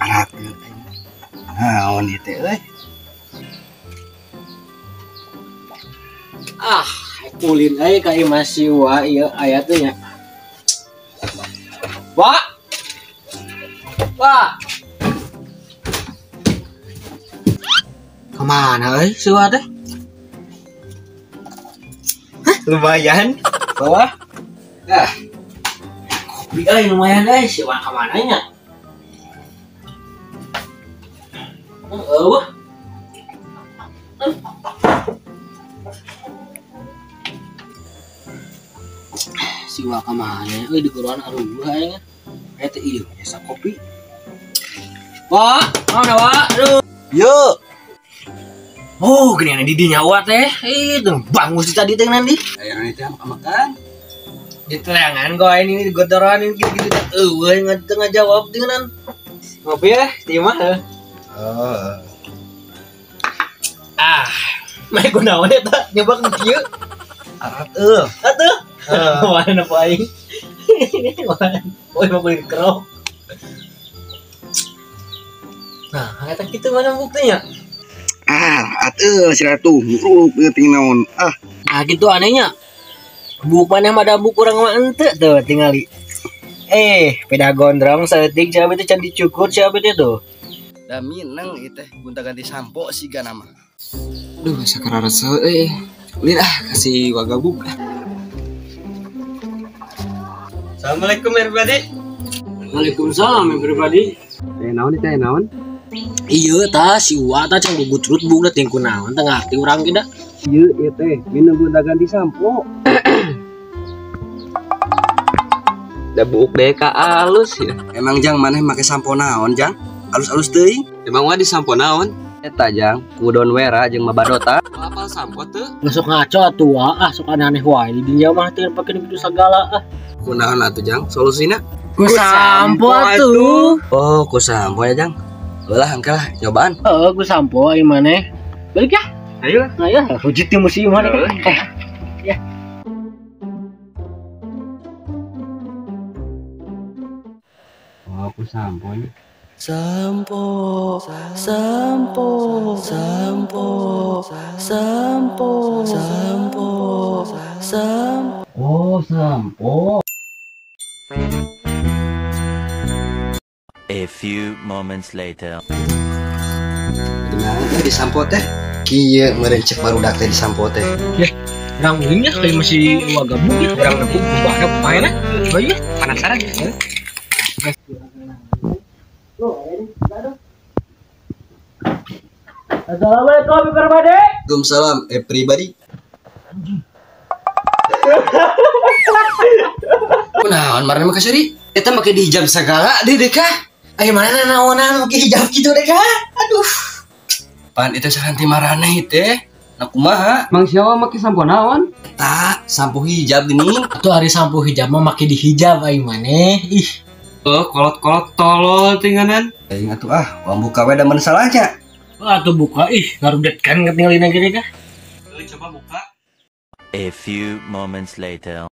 arat. Naon ieu teh euy? Kulin euy ka imah siwa ieu aya teh nya. Wah. Kemana euy siwa teh? Lumayan. Bawah. Kopi euy lumayan euy siwa ka mana nya? Wah. Siwa ka mana euy di guruan aruh aing. Eta ieu nya kopi. Wah, mana wah? Aduh. Yo. Oh, gini di dinya wa teh. Itu bangus tadi teh nanti. Aya nanti makan. Di terangan kok ini godoran ini gitu dah. Eueuy nggak jawab dengan ngopi ya, di mana? Oh. Main gunawan eta nyoba kieu. Arat Atuh. Mana paling. Oi mau beli kerok. Nah, eta kitu mana buktinya? Atuh si Ratu, nguruk penting naon. Nah, gitu anehnya. Buk mana mah ada buk urang mah ente tuh tingali. Peda gondrong saeutik sia teh can dicukur sia teh tuh. Da mineng ieu teh gunta ganti sampo siga nama. Duh, sakara rasa ulin kasih wagabuk. Assalamualaikum everybody. Waalaikumsalam everybody. Naon teh naon? Iya tah siwa tah can gugutrut buk da tingku naon teh ngarti urang ge da. Ieu teh minum gunta ganti sampo. Da buuk deh ka alus ya. Emang Jang maneh make sampo naon Jang? Alus-alus teuing. Emang mah di sampo naon? Eta Jang, kudon wera jeung mabadota. Apal sampo teu? Masuk ngaco atuh sok aneh-aneh wae di dinya mah teh pake gitu segala Kunaon atuh Jang? Solusina? Ku sampo atuh. Oh, ku sampo ya Jang. Ulah angke lah nyobaan. Heeh, ku sampo ieu maneh. Balik ya. Ayo. Hujit di museum mana kan? Ya. Oh, aku sampo nih. Sampo, sampo, sampo, sampo, sampo, sampo. Oh, sampo. A few moments later. Gimana di sampo teh? Kieu meureun cek barudak teh di sampo teh. Urang ulingnya kayak masih wagabuk ya. Urang nepuk kubahna pemainna. Oh iya, penasaran ya. Assalamualaikum everybody. Waalaikumsalam everybody. Kunaon marana mah kasari? Eta make dihijab sagala deui deh kah? Ayo mana naonan make hijab gitu deh kah? Aduh. Pan itu sakanti maraneh teh. Nah kumaha? Mang siapa make sampo naon? Tak, sampo hijab gini. Atuh hari sampo hijab mah make dihijab aing maneh. Ih. Oh, kolot-kolot tolol tinganan. Aing atuh uang buka we da mun salahnya. Atuh buka ngarudet kan ngetinggalin gini kah? Coba buka. A few moments later.